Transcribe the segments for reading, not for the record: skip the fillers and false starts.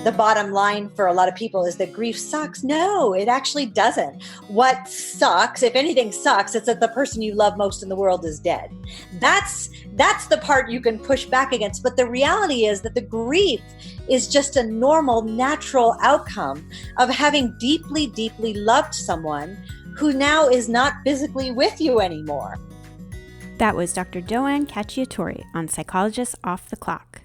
the bottom line for a lot of people is that grief sucks. No, it actually doesn't. What sucks, if anything sucks, it's that the person you love most in the world is dead. That's the part you can push back against. But the reality is that the grief is just a normal, natural outcome of having deeply, deeply loved someone who now is not physically with you anymore. That was Dr. Joanne Cacciatore on Psychologists Off the Clock.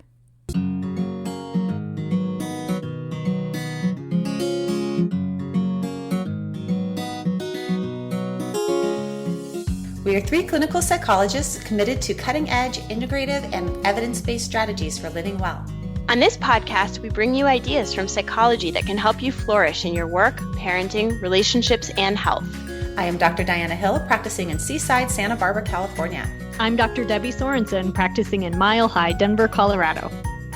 We are 3 clinical psychologists committed to cutting-edge, integrative, and evidence-based strategies for living well. On this podcast, we bring you ideas from psychology that can help you flourish in your work, parenting, relationships, and health. I am Dr. Diana Hill, practicing in Seaside, Santa Barbara, California. I'm Dr. Debbie Sorensen, practicing in Mile High, Denver, Colorado.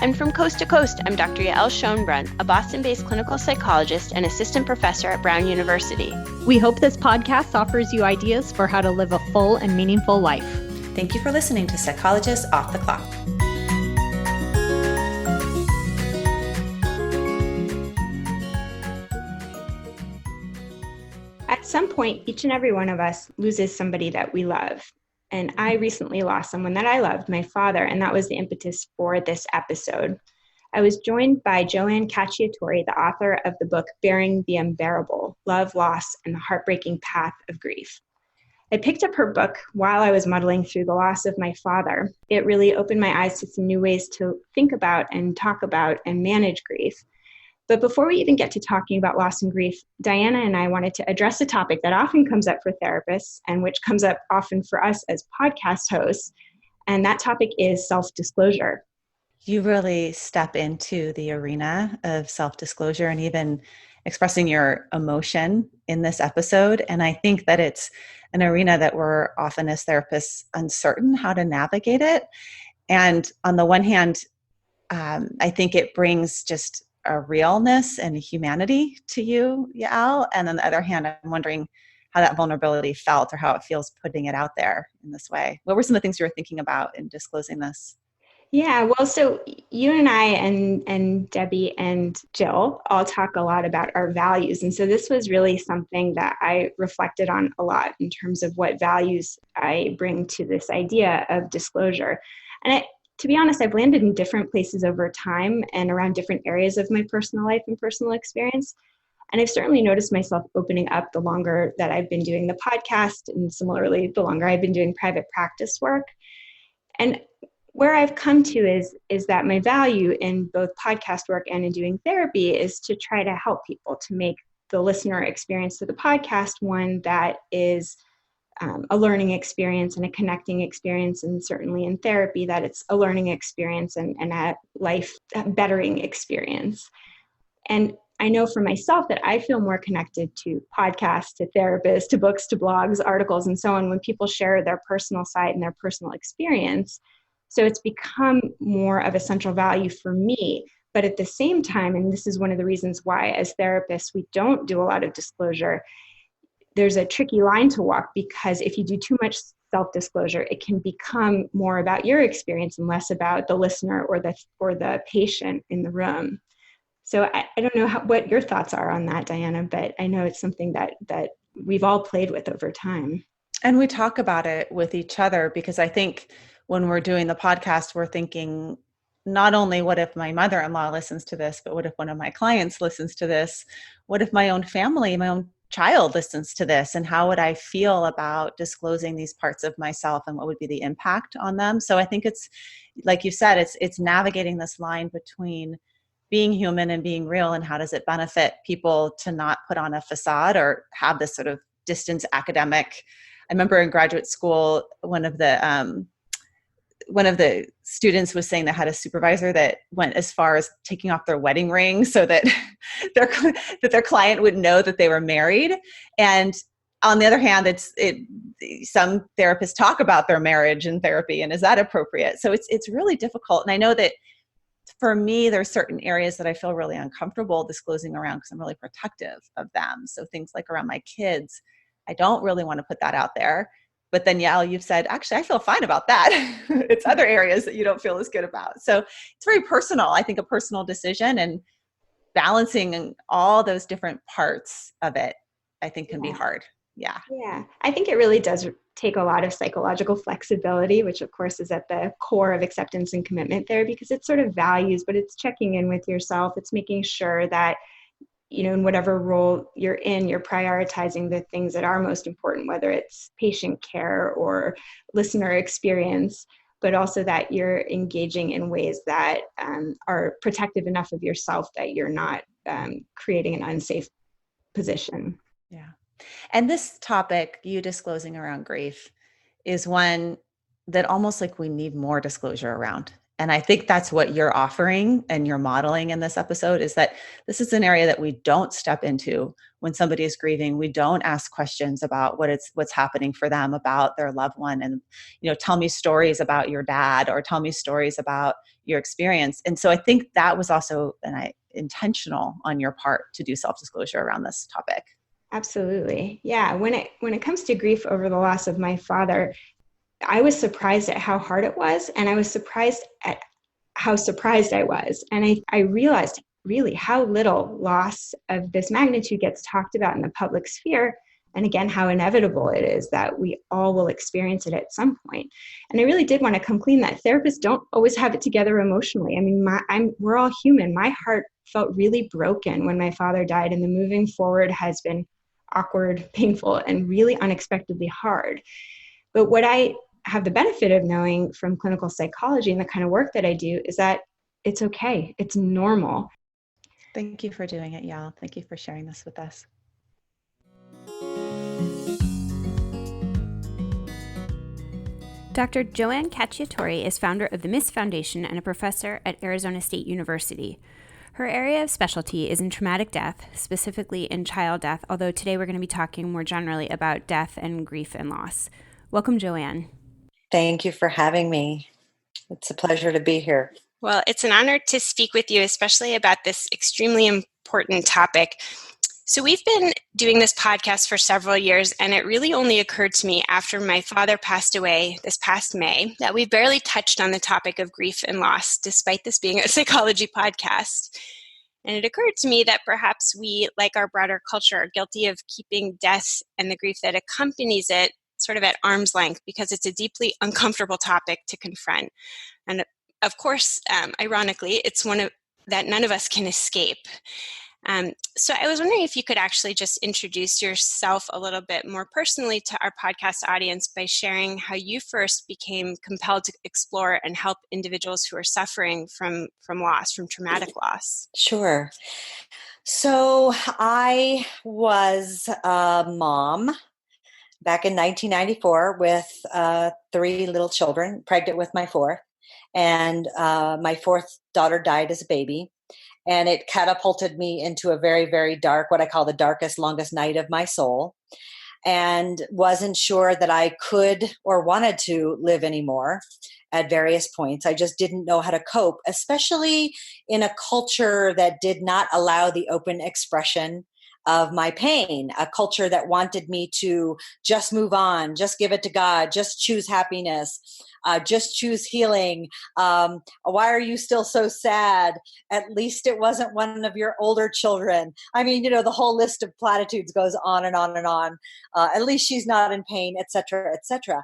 And from coast to coast, I'm Dr. Yael Schoenbrunn, a Boston-based clinical psychologist and assistant professor at Brown University. We hope this podcast offers you ideas for how to live a full and meaningful life. Thank you for listening to Psychologists Off the Clock. At some point, each and every one of us loses somebody that we love. And I recently lost someone that I loved, my father, and that was the impetus for this episode. I was joined by Joanne Cacciatore, the author of the book Bearing the Unbearable, Love, Loss, and the Heartbreaking Path of Grief. I picked up her book while I was muddling through the loss of my father. It really opened my eyes to some new ways to think about and talk about and manage grief. But before we even get to talking about loss and grief, Diana and I wanted to address a topic that often comes up for therapists and which comes up often for us as podcast hosts, and that topic is self-disclosure. You really step into the arena of self-disclosure and even expressing your emotion in this episode. And I think that it's an arena that we're often as therapists uncertain how to navigate it. And on the one hand, I think it brings just a realness and humanity to you, Yael. And on the other hand, I'm wondering how that vulnerability felt or how it feels putting it out there in this way. What were some of the things you were thinking about in disclosing this? Yeah, well, so you and I and Debbie and Jill all talk a lot about our values. And so this was really something that I reflected on a lot in terms of what values I bring to this idea of disclosure. And to be honest, I've landed in different places over time and around different areas of my personal life and personal experience. And I've certainly noticed myself opening up the longer that I've been doing the podcast, and similarly, the longer I've been doing private practice work. And where I've come to is that my value in both podcast work and in doing therapy is to try to help people to make the listener experience to the podcast one that is a learning experience and a connecting experience, and certainly in therapy that it's a learning experience and a life bettering experience. And I know for myself that I feel more connected to podcasts, to therapists, to books, to blogs, articles, and so on when people share their personal side and their personal experience. So it's become more of a central value for me. But at the same time, and this is one of the reasons why as therapists we don't do a lot of disclosure, there's a tricky line to walk, because if you do too much self-disclosure, it can become more about your experience and less about the listener or the patient in the room. So I don't know what your thoughts are on that, Diana, but I know it's something that we've all played with over time. And we talk about it with each other, because I think when we're doing the podcast, we're thinking not only what if my mother-in-law listens to this, but what if one of my clients listens to this? What if my own family, my own child listens to this, and how would I feel about disclosing these parts of myself, and what would be the impact on them? So I think it's, like you said, it's navigating this line between being human and being real, and how does it benefit people to not put on a facade or have this sort of distance academic. I remember in graduate school, one of the students was saying they had a supervisor that went as far as taking off their wedding ring so that their client would know that they were married. And on the other hand, some therapists talk about their marriage in therapy, and is that appropriate? So it's really difficult. And I know that for me, there's certain areas that I feel really uncomfortable disclosing around because I'm really protective of them. So things like around my kids, I don't really want to put that out there. But then, Yael, you've said, actually, I feel fine about that. It's other areas that you don't feel as good about. So it's very personal, I think, a personal decision. And balancing all those different parts of it, I think can be hard. Yeah. Yeah. I think it really does take a lot of psychological flexibility, which of course is at the core of acceptance and commitment there, because it's sort of values, but it's checking in with yourself. It's making sure that, in whatever role you're in, you're prioritizing the things that are most important, whether it's patient care or listener experience, but also that you're engaging in ways that are protective enough of yourself that you're not creating an unsafe position. Yeah. And this topic, you disclosing around grief, is one that almost like we need more disclosure around. And I think that's what you're offering and you're modeling in this episode, is that this is an area that we don't step into when somebody is grieving. We don't ask questions about what's happening for them, about their loved one, and tell me stories about your dad, or tell me stories about your experience. And so I think that was also intentional on your part to do self-disclosure around this topic. Absolutely. Yeah. When it comes to grief over the loss of my father, I was surprised at how hard it was. And I was surprised at how surprised I was. And I realized really how little loss of this magnitude gets talked about in the public sphere. And again, how inevitable it is that we all will experience it at some point. And I really did want to come clean that therapists don't always have it together emotionally. I mean, we're all human. My heart felt really broken when my father died, and the moving forward has been awkward, painful, and really unexpectedly hard. But what I have the benefit of knowing from clinical psychology and the kind of work that I do is that it's okay. It's normal. Thank you for doing it, Yael. Thank you for sharing this with us. Dr. Joanne Cacciatore is founder of the MISS Foundation and a professor at Arizona State University. Her area of specialty is in traumatic death, specifically in child death, although today we're going to be talking more generally about death and grief and loss. Welcome, Joanne. Thank you for having me. It's a pleasure to be here. Well, it's an honor to speak with you, especially about this extremely important topic. So we've been doing this podcast for several years, and it really only occurred to me after my father passed away this past May that we barely touched on the topic of grief and loss, despite this being a psychology podcast. And it occurred to me that perhaps we, like our broader culture, are guilty of keeping death and the grief that accompanies it sort of at arm's length, because it's a deeply uncomfortable topic to confront. And of course, ironically, it's one that none of us can escape. So I was wondering if you could actually just introduce yourself a little bit more personally to our podcast audience by sharing how you first became compelled to explore and help individuals who are suffering from loss, from traumatic loss. Sure. So I was a mom back in 1994 with 3 little children, pregnant with my 4th. And my 4th daughter died as a baby. And it catapulted me into a very, very dark, what I call the darkest, longest night of my soul, and wasn't sure that I could or wanted to live anymore at various points. I just didn't know how to cope, especially in a culture that did not allow the open expression of my pain, a culture that wanted me to just move on, just give it to God, just choose happiness, just choose healing. Why are you still so sad? At least it wasn't one of your older children. I mean, the whole list of platitudes goes on and on and on. At least she's not in pain, et cetera, et cetera.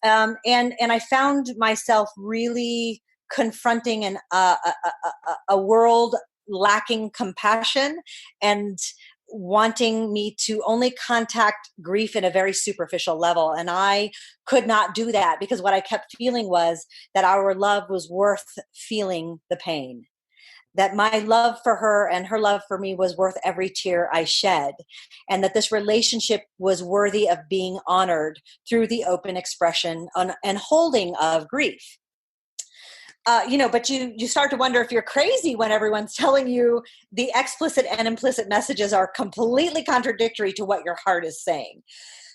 And I found myself really confronting a world lacking compassion and wanting me to only contact grief in a very superficial level. And I could not do that, because what I kept feeling was that our love was worth feeling the pain, that my love for her and her love for me was worth every tear I shed, and that this relationship was worthy of being honored through the open expression and holding of grief. But you start to wonder if you're crazy when everyone's telling you the explicit and implicit messages are completely contradictory to what your heart is saying.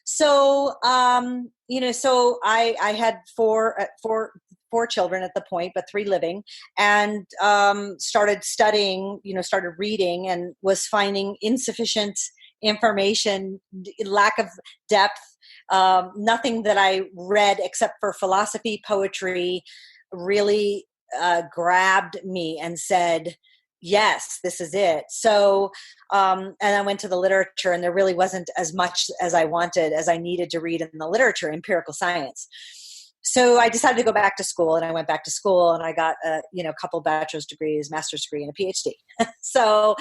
So, so I had four children at the point, but 3 living, and started studying, started reading, and was finding insufficient information, lack of depth, nothing that I read except for philosophy, poetry, really grabbed me and said, yes, this is it. So, and I went to the literature, and there really wasn't as much as I needed to read in the literature, empirical science. So I decided to go back to school, and I went back to school, and I got a couple bachelor's degrees, master's degree, and a PhD. So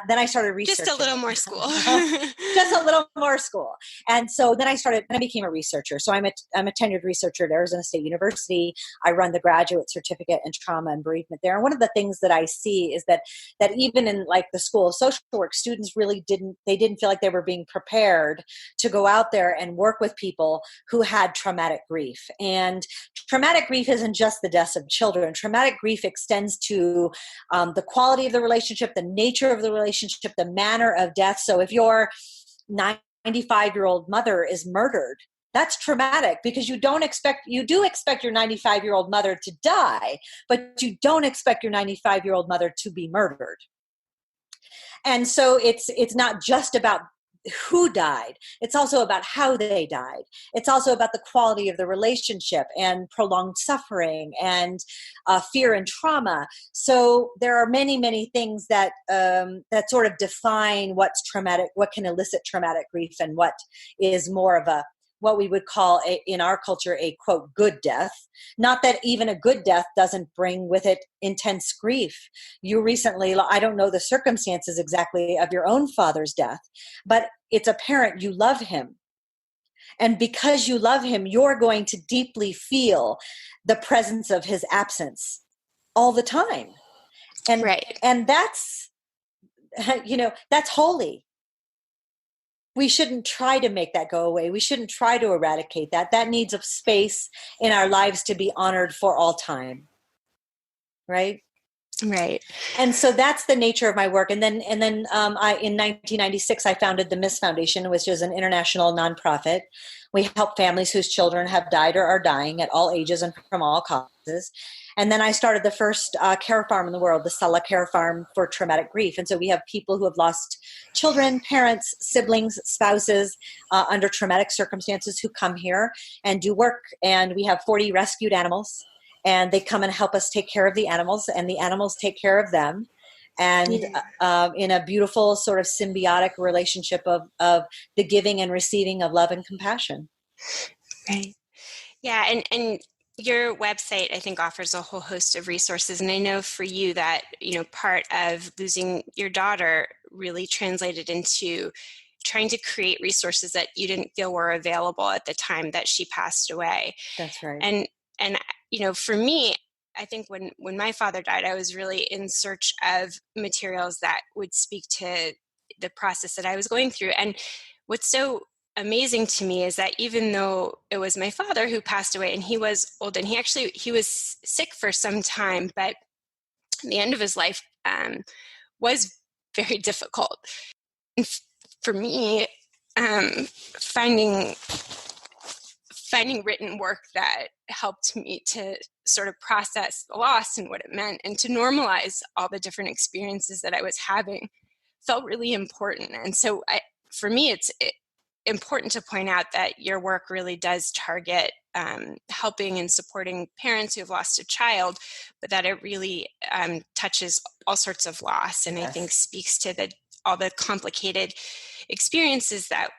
then I started researching. Just a little more school. Just a little more school. And so then I became a researcher. So I'm a tenured researcher at Arizona State University. I run the graduate certificate in trauma and bereavement there. And one of the things that I see is that even in like the School of Social Work, students really didn't feel like they were being prepared to go out there and work with people who had traumatic grief. And traumatic grief isn't just the deaths of children. Traumatic grief extends to the quality of the relationship, the nature of the relationship, the manner of death. So if your 95-year-old mother is murdered, that's traumatic, because you do expect your 95-year-old mother to die, but you don't expect your 95-year-old mother to be murdered. And so it's not just about who died. It's also about how they died. It's also about the quality of the relationship and prolonged suffering and fear and trauma. So there are many, many things that sort of define what's traumatic, what can elicit traumatic grief, and what is more of what we would call in our culture a quote good death. Not that even a good death doesn't bring with it intense grief. You recently, I don't know the circumstances exactly of your own father's death, but it's apparent you love him. And because you love him, you're going to deeply feel the presence of his absence all the time. And, right. And that's, that's holy. We shouldn't try to make that go away. We shouldn't try to eradicate that. That needs a space in our lives to be honored for all time. Right? Right. And so that's the nature of my work. And then in 1996, I founded the Miss Foundation, which is an international nonprofit. We help families whose children have died or are dying at all ages and from all causes. And then I started the first care farm in the world, the Sala Care Farm for Traumatic Grief. And so we have people who have lost children, parents, siblings, spouses under traumatic circumstances who come here and do work. And we have 40 rescued animals, and they come and help us take care of the animals, and the animals take care of them. And in a beautiful sort of symbiotic relationship of the giving and receiving of love and compassion. Right. Yeah. And your website, I think, offers a whole host of resources. And I know for you that, part of losing your daughter really translated into trying to create resources that you didn't feel were available at the time that she passed away. That's right. And for me, I think when my father died, I was really in search of materials that would speak to the process that I was going through. And what's so amazing to me is that even though it was my father who passed away, and he was old, and he was sick for some time, but the end of his life was very difficult. And for me, finding written work that helped me to sort of process the loss and what it meant, and to normalize all the different experiences that I was having felt really important. And so for me, it's important to point out that your work really does target helping and supporting parents who have lost a child, but that it really touches all sorts of loss, and yes. I think speaks to all the complicated experiences that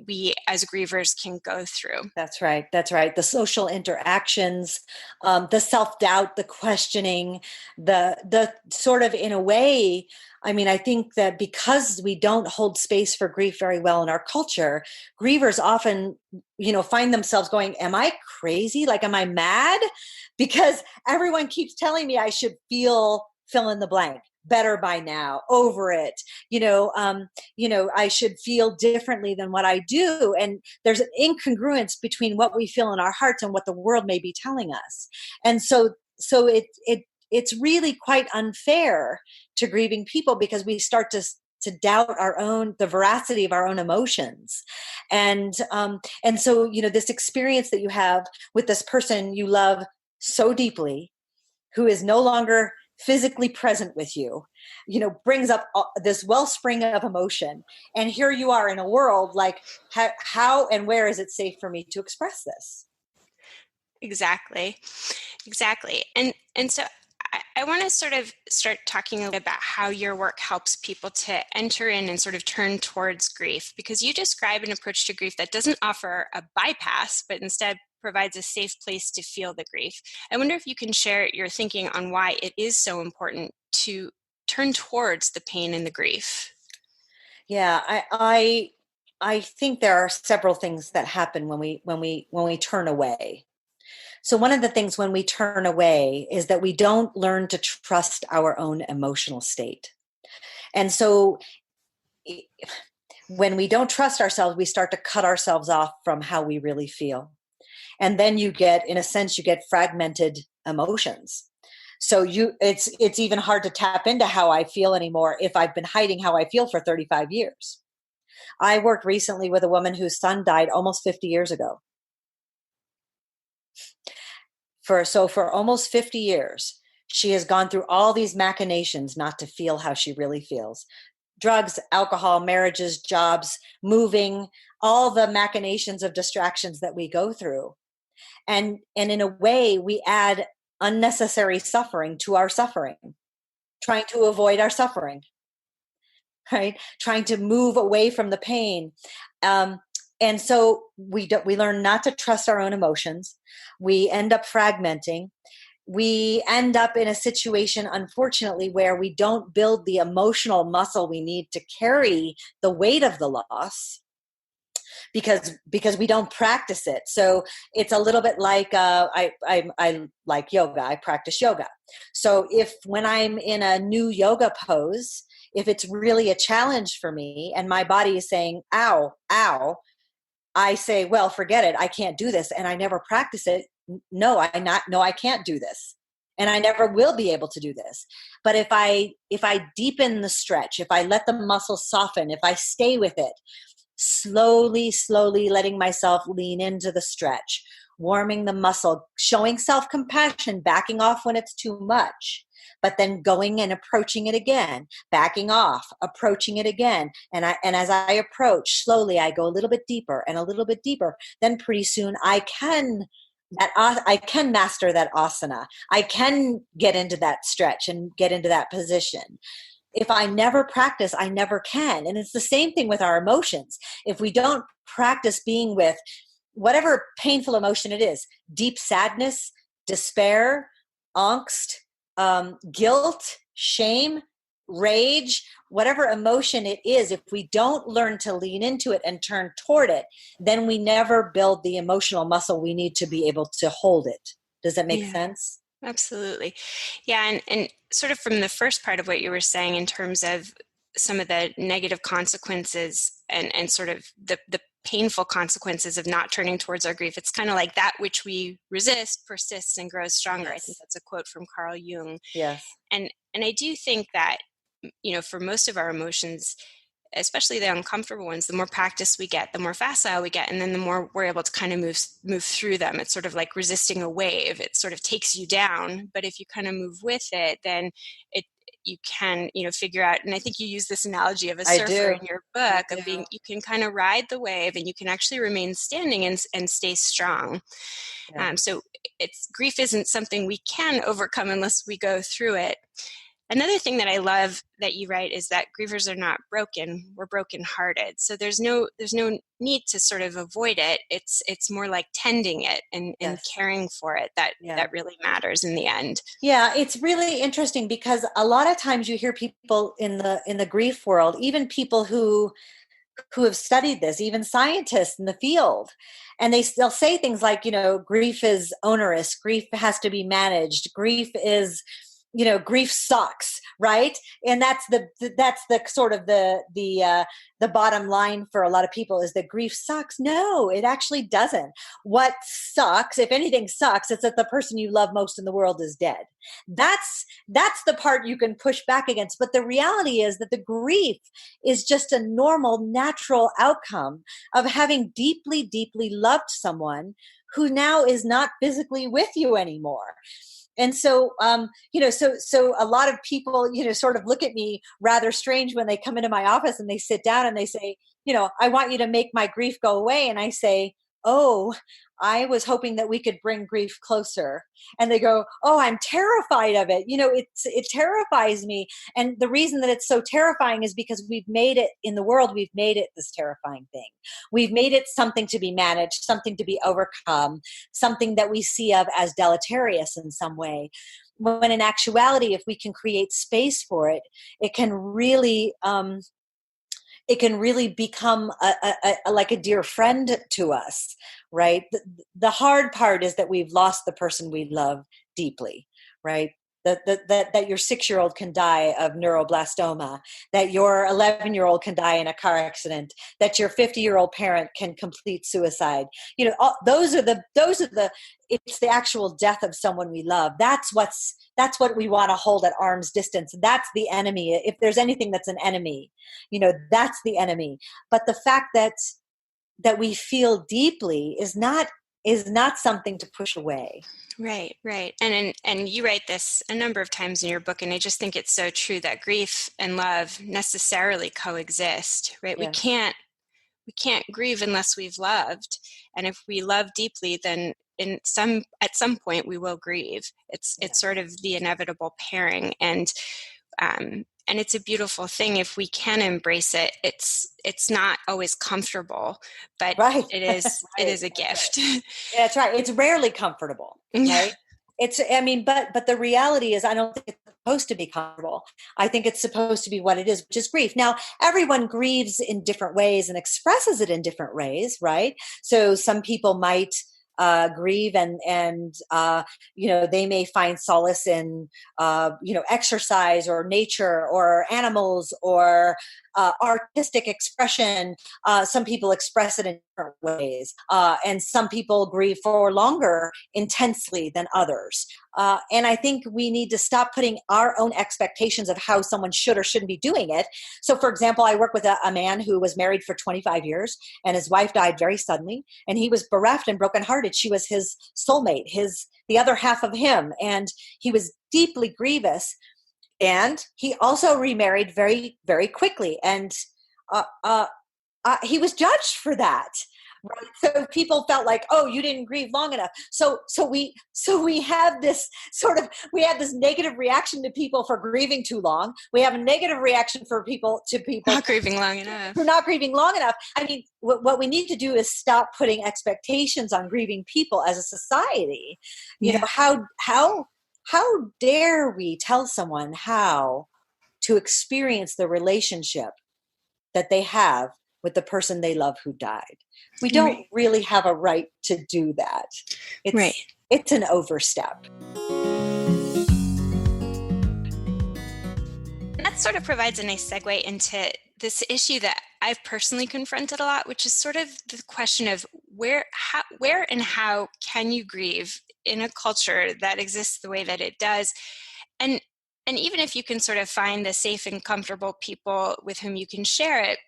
we as grievers can go through. That's right. That's right. The social interactions, the self-doubt, the questioning, the sort of, in a way, I think that because we don't hold space for grief very well in our culture, grievers often, find themselves going, am I crazy? Like, am I mad? Because everyone keeps telling me I should feel fill in the blank. Better by now, over it, I should feel differently than what I do. And there's an incongruence between what we feel in our hearts and what the world may be telling us. And so it's really quite unfair to grieving people, because we start to doubt the veracity of our own emotions. And so, this experience that you have with this person you love so deeply, who is no longer physically present with you, brings up this wellspring of emotion. And here you are in a world like, how and where is it safe for me to express this? Exactly. And so I want to sort of start talking a little bit about how your work helps people to enter in and sort of turn towards grief, because you describe an approach to grief that doesn't offer a bypass, but instead provides a safe place to feel the grief. I wonder if you can share your thinking on why it is so important to turn towards the pain and the grief. Yeah, I think there are several things that happen when we turn away. So one of the things when we turn away is that we don't learn to trust our own emotional state. And so when we don't trust ourselves, we start to cut ourselves off from how we really feel. And then you get fragmented emotions. So it's even hard to tap into how I feel anymore if I've been hiding how I feel for 35 years. I worked recently with a woman whose son died almost 50 years ago. For almost 50 years, she has gone through all these machinations not to feel how she really feels. Drugs, alcohol, marriages, jobs, moving, all the machinations of distractions that we go through. And in a way, we add unnecessary suffering to our suffering, trying to avoid our suffering, right? Trying to move away from the pain. And so we learn not to trust our own emotions. We end up fragmenting. We end up in a situation, unfortunately, where we don't build the emotional muscle we need to carry the weight of the loss because we don't practice it. So it's a little bit like I like yoga. I practice yoga. So when I'm in a new yoga pose, if it's really a challenge for me and my body is saying, ow, ow, I say, well, forget it. I can't do this. And I never practice it. No, I can't do this. And I never will be able to do this. But if I deepen the stretch, if I let the muscle soften, if I stay with it, slowly letting myself lean into the stretch, warming the muscle, showing self-compassion, backing off when it's too much, but then going and approaching it again, backing off, approaching it again. And as I approach, slowly I go a little bit deeper and a little bit deeper. Then pretty soon I can master that asana. I can get into that stretch and get into that position. If I never practice, I never can. And it's the same thing with our emotions. If we don't practice being with whatever painful emotion it is, deep sadness, despair, angst, guilt, shame, rage, whatever emotion it is, if we don't learn to lean into it and turn toward it, then we never build the emotional muscle we need to be able to hold it. Does that make sense? Absolutely. Yeah. And sort of from the first part of what you were saying in terms of some of the negative consequences and sort of the painful consequences of not turning towards our grief, it's kind of like that which we resist persists and grows stronger. Yes. I think that's a quote from Carl Jung. Yes. And I do think that, for most of our emotions, especially the uncomfortable ones, the more practice we get, the more facile we get, and then the more we're able to kind of move through them. It's sort of like resisting a wave. It sort of takes you down, but if you kind of move with it, then you can, figure out, and I think you use this analogy of a surfer in your book, of being, you can kind of ride the wave and you can actually remain standing and stay strong. Yeah. So grief isn't something we can overcome unless we go through it. Another thing that I love that you write is that grievers are not broken, we're brokenhearted. So there's no need to sort of avoid it. It's more like tending it and caring for it that really matters in the end. Yeah, it's really interesting because a lot of times you hear people in the grief world, even people who have studied this, even scientists in the field, and they'll say things like, grief is onerous, grief has to be managed, grief sucks, right? And that's the sort of the bottom line for a lot of people is that grief sucks. No, it actually doesn't. What sucks, if anything sucks, it's that the person you love most in the world is dead. That's the part you can push back against. But the reality is that the grief is just a normal, natural outcome of having deeply, deeply loved someone who now is not physically with you anymore. And so, so a lot of people, sort of look at me rather strange when they come into my office and they sit down and they say, I want you to make my grief go away. And I say, oh, I was hoping that we could bring grief closer. And they go, oh, I'm terrified of it. It terrifies me. And the reason that it's so terrifying is because we've made it in the world, we've made it this terrifying thing. We've made it something to be managed, something to be overcome, something that we see of as deleterious in some way. When in actuality, if we can create space for it, it can really become like a dear friend to us, right? The hard part is that we've lost the person we love deeply, right? That your 6-year-old can die of neuroblastoma, that your 11-year-old can die in a car accident, that your 50-year-old parent can complete suicide. Those are the it's the actual death of someone we love. That's what we want to hold at arm's distance. That's the enemy. If there's anything that's an enemy, that's the enemy. But the fact that we feel deeply is not something to push away. Right. And you write this a number of times in your book, and I just think it's so true that grief and love necessarily coexist, right? Yes. We can't grieve unless we've loved. And if we love deeply, then at some point we will grieve. It's sort of the inevitable pairing. And it's a beautiful thing if we can embrace it. It's not always comfortable, but right. It is right. It is a gift. Right. That's right. It's rarely comfortable, right? But the reality is, I don't think it's supposed to be comfortable. I think it's supposed to be what it is, which is grief. Now, everyone grieves in different ways and expresses it in different ways, right? So some people might grieve and they may find solace in exercise or nature or animals or artistic expression. Some people express it in different ways, and some people grieve for longer intensely than others. And I think we need to stop putting our own expectations of how someone should or shouldn't be doing it. So, for example, I work with a man who was married for 25 years, and his wife died very suddenly, and he was bereft and brokenhearted. She was his soulmate, the other half of him, and he was deeply grievous. And he also remarried very, very quickly, and he was judged for that. Right? So people felt like, oh, you didn't grieve long enough. So we have this negative reaction to people for grieving too long. We have a negative reaction for people not grieving long enough. For not grieving long enough. I mean, what we need to do is stop putting expectations on grieving people as a society. How dare we tell someone how to experience the relationship that they have with the person they love who died? We don't really have a right to do that. It's an overstep. That sort of provides a nice segue into this issue that I've personally confronted a lot, which is sort of the question of where and how can you grieve in a culture that exists the way that it does? And even if you can sort of find the safe and comfortable people with whom you can share it,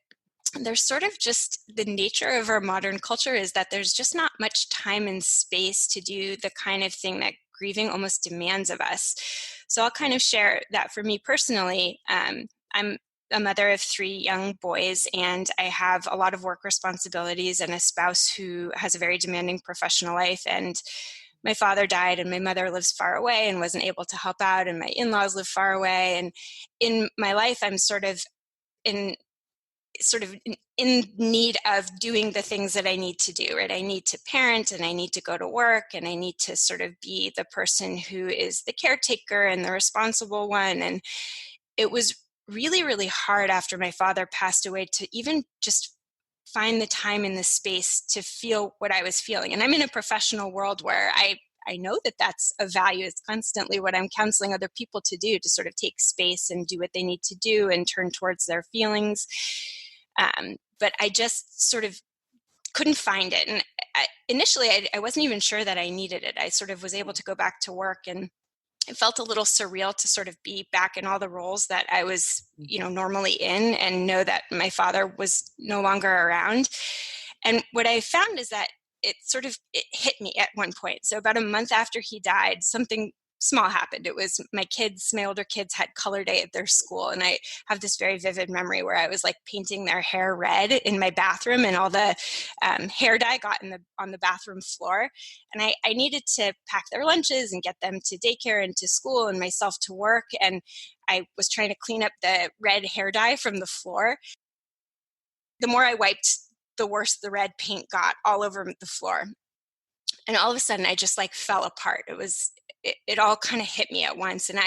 there's sort of just the nature of our modern culture is that there's just not much time and space to do the kind of thing that grieving almost demands of us. So I'll kind of share that for me personally. I'm a mother of 3 young boys, and I have a lot of work responsibilities and a spouse who has a very demanding professional life. And my father died, and my mother lives far away and wasn't able to help out, and my in-laws live far away. And in my life, I'm sort of in need of doing the things that I need to do, right? I need to parent, and I need to go to work, and I need to sort of be the person who is the caretaker and the responsible one. And it was really, really hard after my father passed away to even just find the time and the space to feel what I was feeling. And I'm in a professional world where I know that that's a value. It's constantly what I'm counseling other people to do, to sort of take space and do what they need to do and turn towards their feelings. But I just sort of couldn't find it. And initially, I wasn't even sure that I needed it. I sort of was able to go back to work, and it felt a little surreal to sort of be back in all the roles that I was, normally in, and know that my father was no longer around. And what I found is that it hit me at one point. So about a month after he died, something small happened. It was my older kids had color day at their school. And I have this very vivid memory where I was like painting their hair red in my bathroom, and all the hair dye got on the bathroom floor. And I needed to pack their lunches and get them to daycare and to school and myself to work. And I was trying to clean up the red hair dye from the floor. The more I wiped, the worse the red paint got all over the floor. And all of a sudden I just like fell apart. It all kind of hit me at once. And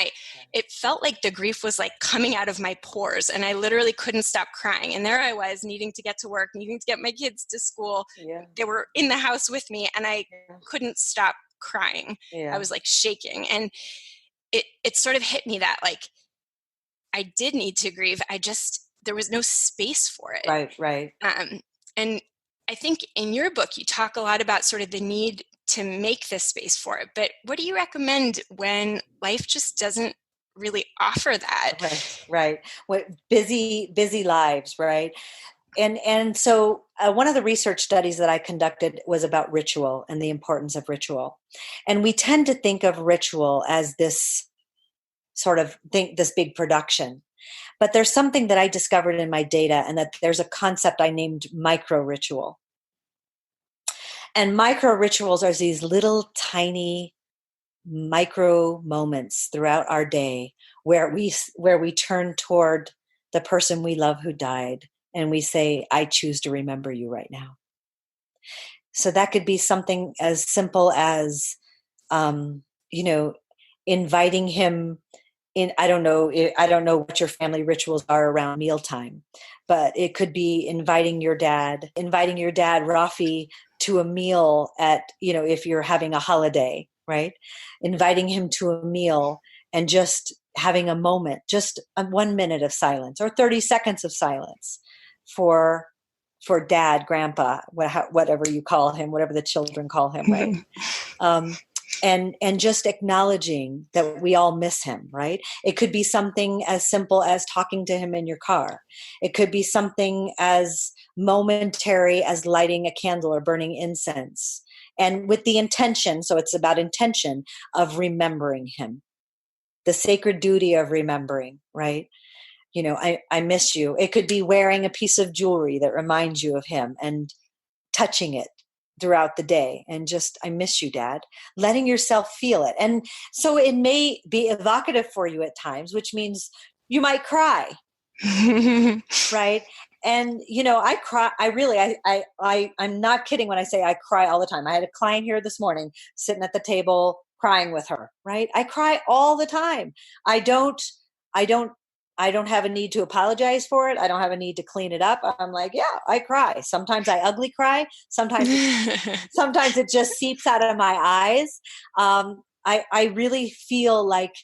it felt like the grief was like coming out of my pores, and I literally couldn't stop crying. And there I was, needing to get to work, needing to get my kids to school. Yeah. They were in the house with me, and I couldn't stop crying. Yeah. I was like shaking. And it sort of hit me that like, I did need to grieve. There was no space for it. Right. And I think in your book, you talk a lot about sort of the need to make this space for it. But what do you recommend when life just doesn't really offer that? Right. What busy lives, right? And so one of the research studies that I conducted was about ritual and the importance of ritual. And we tend to think of ritual as this big production. But there's something that I discovered in my data, and that there's a concept I named micro ritual. And micro rituals are these little tiny micro moments throughout our day where we turn toward the person we love who died, and we say, I choose to remember you right now. So that could be something as simple as, inviting him in. I don't know what your family rituals are around mealtime, but it could be inviting your dad, Rafi, to a meal at, if you're having a holiday, right? Inviting him to a meal and just having a moment, just 1 minute of silence or 30 seconds of silence for dad, grandpa, whatever you call him, whatever the children call him, right? And just acknowledging that we all miss him, right? It could be something as simple as talking to him in your car. It could be something as momentary as lighting a candle or burning incense. And with the intention, so it's about intention of remembering him. The sacred duty of remembering, right? I miss you. It could be wearing a piece of jewelry that reminds you of him and touching it throughout the day and just, I miss you, Dad. Letting yourself feel it. And so it may be evocative for you at times, which means you might cry, right? And, I cry. I'm not kidding when I say I cry all the time. I had a client here this morning sitting at the table crying with her, right? I cry all the time. I don't have a need to apologize for it. I don't have a need to clean it up. I'm like, yeah, I cry. Sometimes I ugly cry. Sometimes it just seeps out of my eyes. I really feel like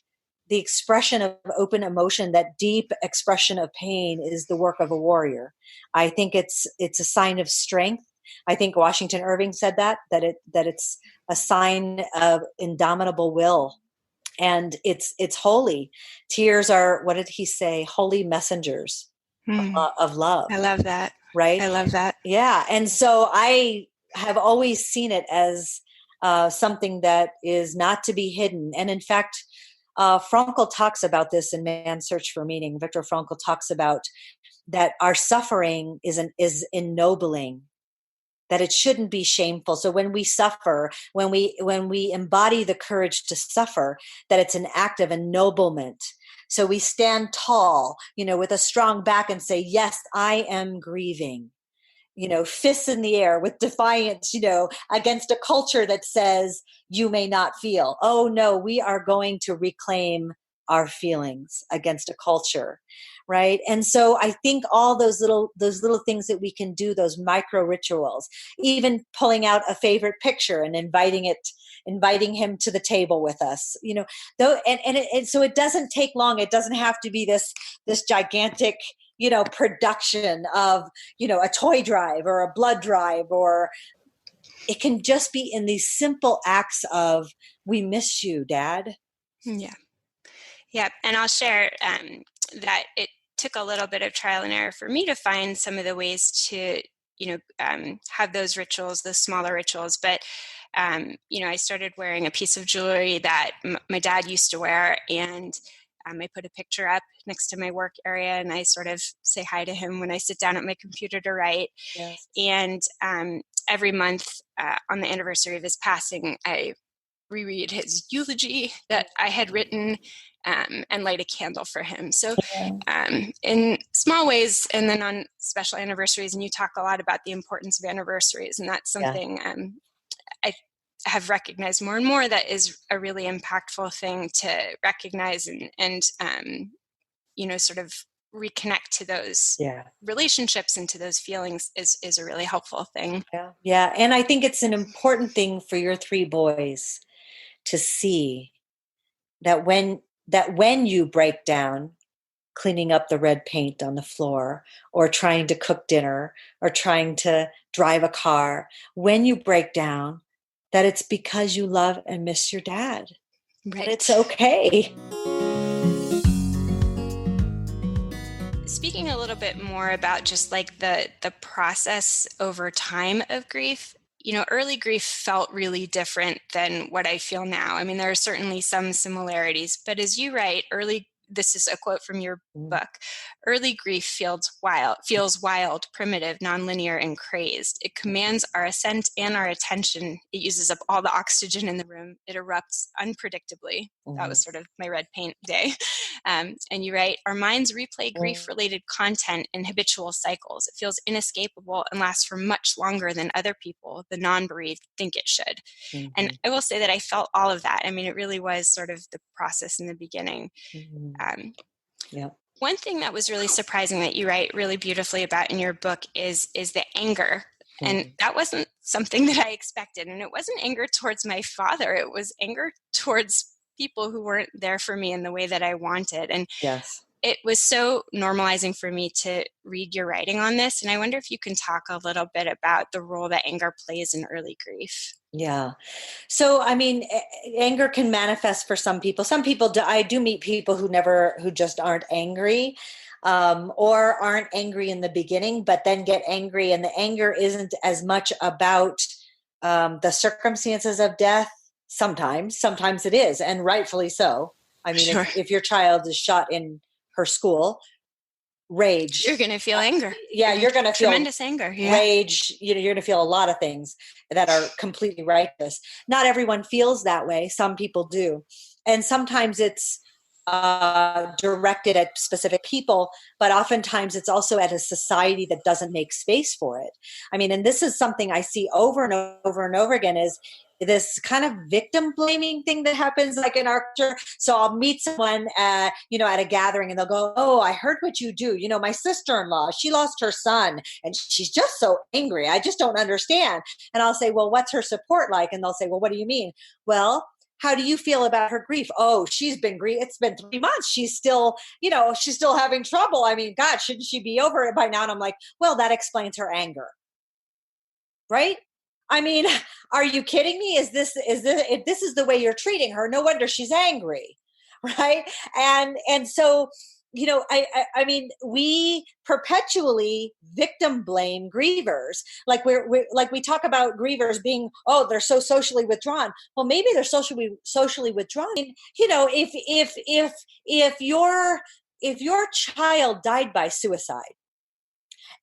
the expression of open emotion, that deep expression of pain, is the work of a warrior. I think it's a sign of strength. I think Washington Irving said that it's a sign of indomitable will. And it's holy. Tears are, what did he say? Holy messengers of love. I love that. Right? I love that. Yeah. And so I have always seen it as something that is not to be hidden. And in fact, Frankl talks about this in Man's Search for Meaning. Viktor Frankl talks about that our suffering is ennobling, that it shouldn't be shameful. So when we suffer, when we embody the courage to suffer, that it's an act of ennoblement. So we stand tall, with a strong back and say, yes, I am grieving, fists in the air with defiance, against a culture that says you may not feel. Oh no, we are going to reclaim our feelings against a culture. Right. And so I think all those little things that we can do, those micro rituals, even pulling out a favorite picture and inviting him to the table with us, so it doesn't take long. It doesn't have to be this gigantic, production of, a toy drive or a blood drive, or it can just be in these simple acts of, we miss you, Dad. Yeah. Yeah. And I'll share that it took a little bit of trial and error for me to find some of the ways to, have those rituals, those smaller rituals. But I started wearing a piece of jewelry that my dad used to wear, and I put a picture up next to my work area, and I sort of say hi to him when I sit down at my computer to write. Yes. And every month on the anniversary of his passing, I reread his eulogy that I had written and light a candle for him. So in small ways, and then on special anniversaries, and you talk a lot about the importance of anniversaries, and that's something I have recognized more and more that is a really impactful thing to recognize and sort of reconnect to those relationships and to those feelings is a really helpful thing. Yeah. And I think it's an important thing for your 3 boys to see that when you break down cleaning up the red paint on the floor, or trying to cook dinner, or trying to drive a car, when you break down, that it's because you love and miss your dad. Right. That it's okay. Speaking a little bit more about just like the process over time of grief, early grief felt really different than what I feel now. I mean, there are certainly some similarities, but as you write, this is a quote from your book, early grief feels wild, primitive, nonlinear, and crazed. It commands our assent and our attention. It uses up all the oxygen in the room. It erupts unpredictably. That was sort of my red paint day. And you write, our minds replay grief-related content in habitual cycles. It feels inescapable and lasts for much longer than other people, the non-bereaved, think it should. And I will say that I felt all of that. I mean, it really was sort of the process in the beginning. One thing that was really surprising that you write really beautifully about in your book is the anger. And that wasn't something that I expected. And it wasn't anger towards my father. It was anger towards people who weren't there for me in the way that I wanted. And it was so normalizing for me to read your writing on this. And I wonder if you can talk a little bit about the role that anger plays in early grief. Yeah. So, I mean, anger can manifest for some people. Some people I do meet people who just aren't angry, or aren't angry in the beginning, but then get angry. And the anger isn't as much about the circumstances of death. Sometimes it is, and rightfully so. I mean, if your child is shot in her school, rage. You're going to feel anger. You're going to feel tremendous anger. Rage. You're going to feel a lot of things that are completely righteous. Not everyone feels that way. Some people do. And sometimes it's directed at specific people, but oftentimes it's also at a society that doesn't make space for it. I mean, and this is something I see over and over and over again, is this kind of victim blaming thing that happens like in our culture. So I'll meet someone, at a gathering, and they'll go, oh, I heard what you do. My sister-in-law, she lost her son and she's just so angry. I just don't understand. And I'll say, well, what's her support like? And they'll say, well, what do you mean? Well, how do you feel about her grief? Oh, she's been grief. It's been 3 months. She's still having trouble. I mean, God, shouldn't she be over it by now? And I'm like, well, that explains her anger. Right? I mean, are you kidding me? Is this if this is the way you're treating her? No wonder she's angry, right? And so, I mean, we perpetually victim blame grievers. Like we talk about grievers being, oh, they're so socially withdrawn. Well, maybe they're socially withdrawn. I mean, if your child died by suicide,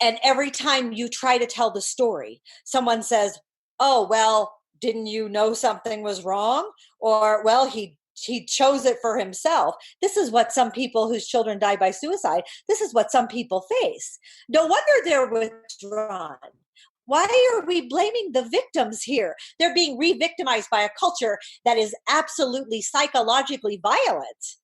and every time you try to tell the story, someone says, oh, well, didn't you know something was wrong? Or, well, he chose it for himself. This is what some people whose children die by suicide, this is what some people face. No wonder they're withdrawn. Why are we blaming the victims here? They're being re-victimized by a culture that is absolutely psychologically violent.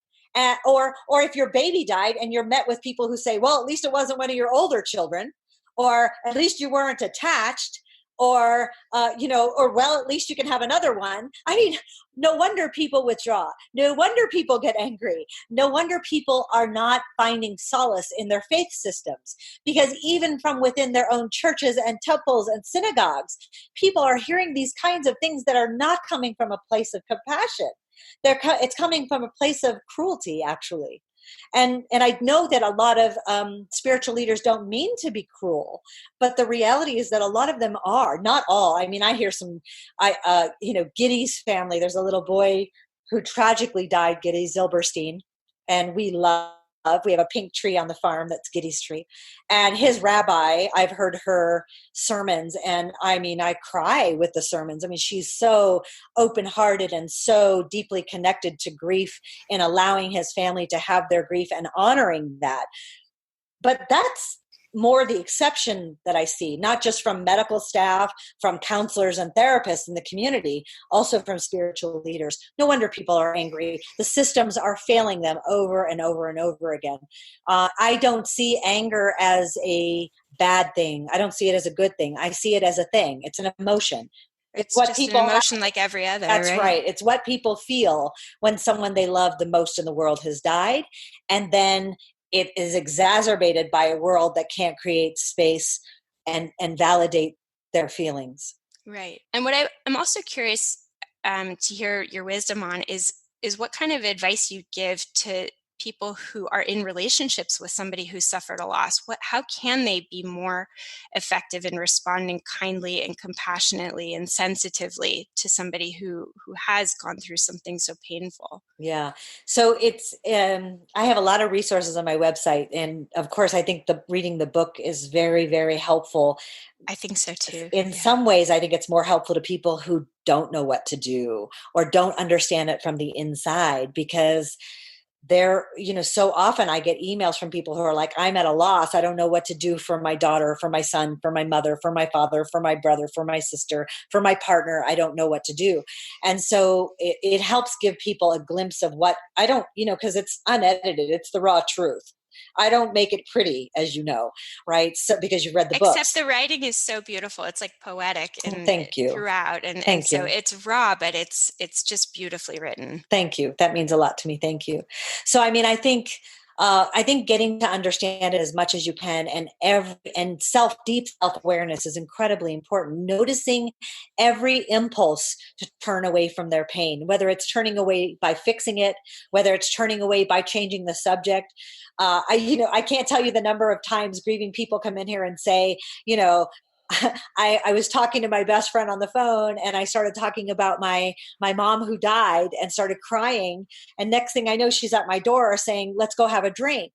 Or if your baby died and you're met with people who say, well, at least it wasn't one of your older children, or at least you weren't attached, or well, at least you can have another one. I mean, no wonder people withdraw. No wonder people get angry. No wonder people are not finding solace in their faith systems, because even from within their own churches and temples and synagogues, people are hearing these kinds of things that are not coming from a place of compassion. It's coming from a place of cruelty, actually. And I know that a lot of spiritual leaders don't mean to be cruel, but the reality is that a lot of them are. Not all. I mean, I hear Giddy's family. There's a little boy who tragically died, Giddy Zilberstein, and we have a pink tree on the farm that's Giddy's tree. And his rabbi, I've heard her sermons, and I mean, I cry with the sermons. I mean, she's so open-hearted and so deeply connected to grief and allowing his family to have their grief and honoring that. But that's more the exception that I see, not just from medical staff, from counselors and therapists in the community, also from spiritual leaders. No wonder people are angry. The systems are failing them over and over and over again. I don't see anger as a bad thing. I don't see it as a good thing. I see it as a thing. It's an emotion. It's what just people, an emotion like every other. That's right. It's what people feel when someone they love the most in the world has died. And then it is exacerbated by a world that can't create space and validate their feelings. Right. And what I'm also curious to hear your wisdom on is what kind of advice you give to people who are in relationships with somebody who suffered a loss. How can they be more effective in responding kindly and compassionately and sensitively to somebody who has gone through something so painful? Yeah. So it's, I have a lot of resources on my website. And of course, I think reading the book is very, very helpful. I think so too. In some ways, I think it's more helpful to people who don't know what to do or don't understand it from the inside, because so often I get emails from people who are like, I'm at a loss. I don't know what to do for my daughter, for my son, for my mother, for my father, for my brother, for my sister, for my partner. I don't know what to do. And so it helps give people a glimpse of what I don't, because it's unedited. It's the raw truth. I don't make it pretty, as you know, right? So because you've read the book. Except the writing is so beautiful. It's like poetic and Thank you. Throughout. And so it's raw, but it's just beautifully written. Thank you. That means a lot to me. Thank you. So, I mean, I think getting to understand it as much as you can and deep self-awareness is incredibly important. Noticing every impulse to turn away from their pain, whether it's turning away by fixing it, whether it's turning away by changing the subject. I can't tell you the number of times grieving people come in here and say, I was talking to my best friend on the phone and I started talking about my mom who died and started crying. And next thing I know, she's at my door saying, let's go have a drink.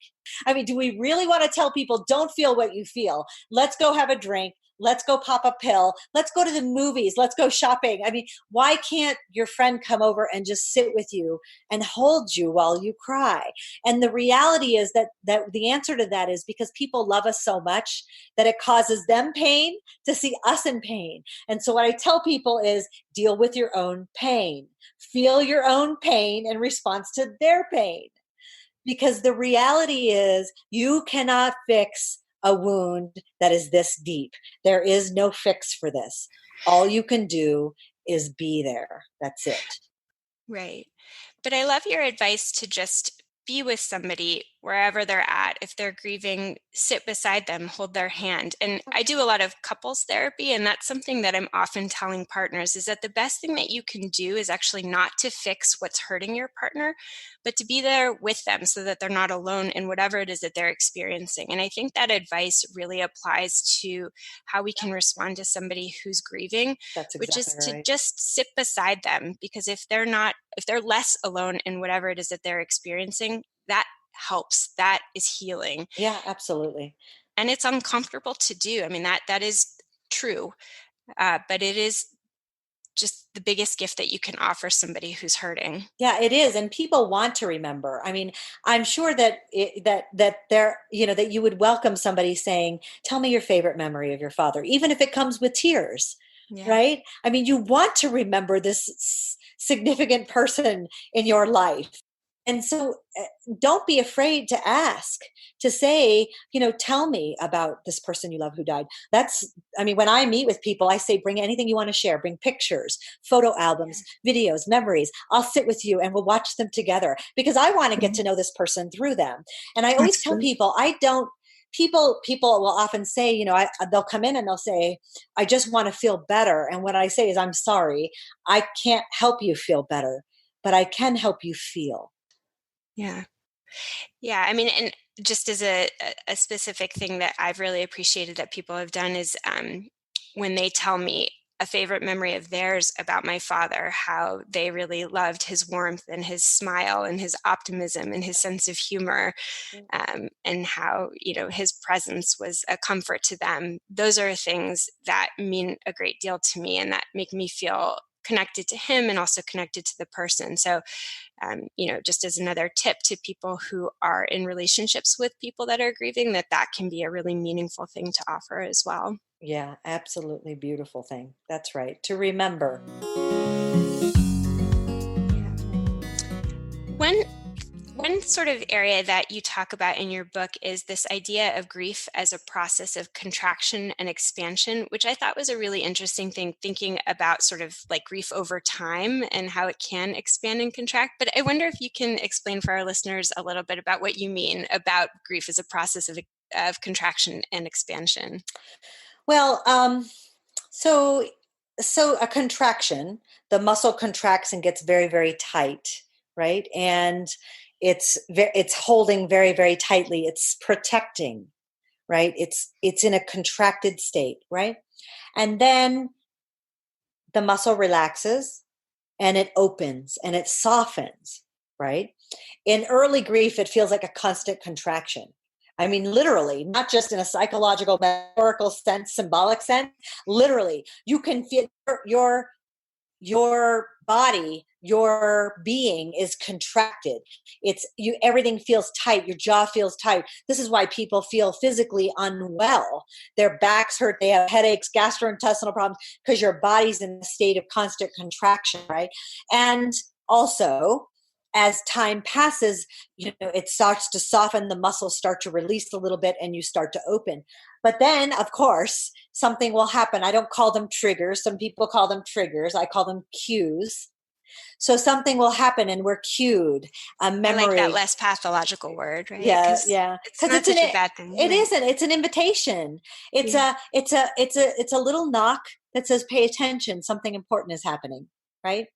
I mean, do we really want to tell people, don't feel what you feel? Let's go have a drink. Let's go pop a pill. Let's go to the movies. Let's go shopping. I mean, why can't your friend come over and just sit with you and hold you while you cry? And the reality is that the answer to that is because people love us so much that it causes them pain to see us in pain. And so what I tell people is deal with your own pain. Feel your own pain in response to their pain. Because the reality is you cannot fix a wound that is this deep. There is no fix for this. All you can do is be there. That's it. Right. But I love your advice to just be with somebody wherever they're at. If they're grieving, sit beside them, hold their hand. And I do a lot of couples therapy, and that's something that I'm often telling partners is that the best thing that you can do is actually not to fix what's hurting your partner, but to be there with them so that they're not alone in whatever it is that they're experiencing. And I think that advice really applies to how we can respond to somebody who's grieving, which is to just sit beside them, because if they're less alone in whatever it is that they're experiencing, that helps. That is healing. Yeah, absolutely. And it's uncomfortable to do. I mean, that is true. But it is just the biggest gift that you can offer somebody who's hurting. Yeah, it is. And people want to remember. I mean, I'm sure that that you would welcome somebody saying, tell me your favorite memory of your father, even if it comes with tears. Yeah. Right? I mean, you want to remember this significant person in your life. And so don't be afraid to ask, to say, tell me about this person you love who died. When I meet with people, I say, bring anything you want to share, bring pictures, photo albums, videos, memories. I'll sit with you and we'll watch them together because I want to get to know this person through them. And I always tell people, people will often say, they'll come in and they'll say, I just want to feel better. And what I say is, I'm sorry, I can't help you feel better, but I can help you feel. Yeah. Yeah, I mean, and just as a specific thing that I've really appreciated that people have done is when they tell me a favorite memory of theirs about my father, how they really loved his warmth and his smile and his optimism and his sense of humor, and how, you know, his presence was a comfort to them. Those are things that mean a great deal to me and that make me feel connected to him and also connected to the person. So you know, just as another tip to people who are in relationships with people that are grieving, that can be a really meaningful thing to offer as well. Yeah, absolutely beautiful thing. That's right. To remember. One one sort of area that you talk about in your book is this idea of grief as a process of contraction and expansion, which I thought was a really interesting thing, thinking about sort of like grief over time and how it can expand and contract. But I wonder if you can explain for our listeners a little bit about what you mean about grief as a process of contraction and expansion. Well, so a contraction, the muscle contracts and gets very, very tight, right? And it's holding very, very tightly. It's protecting, right? It's in a contracted state, right? And then the muscle relaxes and it opens and it softens, right? In early grief, it feels like a constant contraction. I mean, literally, not just in a psychological, metaphorical sense, symbolic sense. Literally, you can feel your body, your being is contracted. It's you. Everything feels tight. Your jaw feels tight. This is why people feel physically unwell. Their backs hurt. They have headaches, gastrointestinal problems, because your body's in a state of constant contraction, right? And also, as time passes, you know, it starts to soften, the muscles start to release a little bit and you start to open. But then, of course, something will happen. I don't call them triggers. Some people call them triggers. I call them cues. So something will happen and we're cued. A memory. I like that less pathological word, right? Yeah, yeah. It's not such a bad thing. It isn't. It's an invitation. It's a little knock that says, pay attention. Something important is happening, right?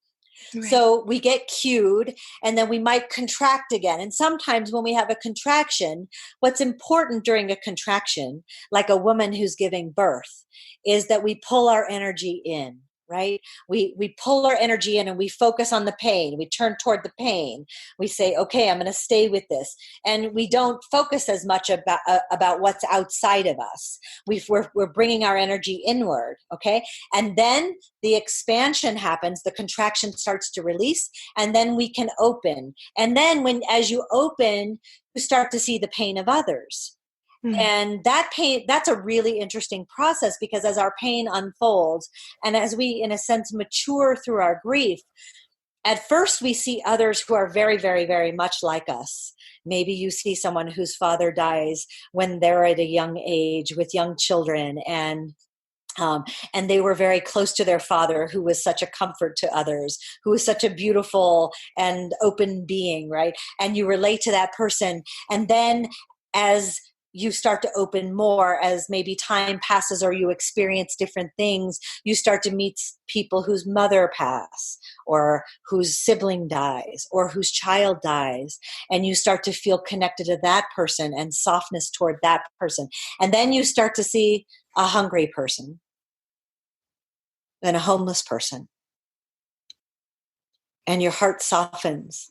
Right. So we get cued and then we might contract again. And sometimes when we have a contraction, what's important during a contraction, like a woman who's giving birth, is that we pull our energy in, right? We pull our energy in and we focus on the pain. We turn toward the pain. We say, okay, I'm going to stay with this. And we don't focus as much about what's outside of us. We're bringing our energy inward, okay? And then the expansion happens, the contraction starts to release, and then we can open. And then as you open, you start to see the pain of others. And that pain, that's a really interesting process, because as our pain unfolds and as we, in a sense, mature through our grief, at first we see others who are very, very, very much like us. Maybe you see someone whose father dies when they're at a young age with young children, and they were very close to their father, who was such a comfort to others, who was such a beautiful and open being, right? And you relate to that person. And then as you start to open more, as maybe time passes or you experience different things, you start to meet people whose mother passed, or whose sibling dies, or whose child dies. And you start to feel connected to that person and softness toward that person. And then you start to see a hungry person and a homeless person. And your heart softens.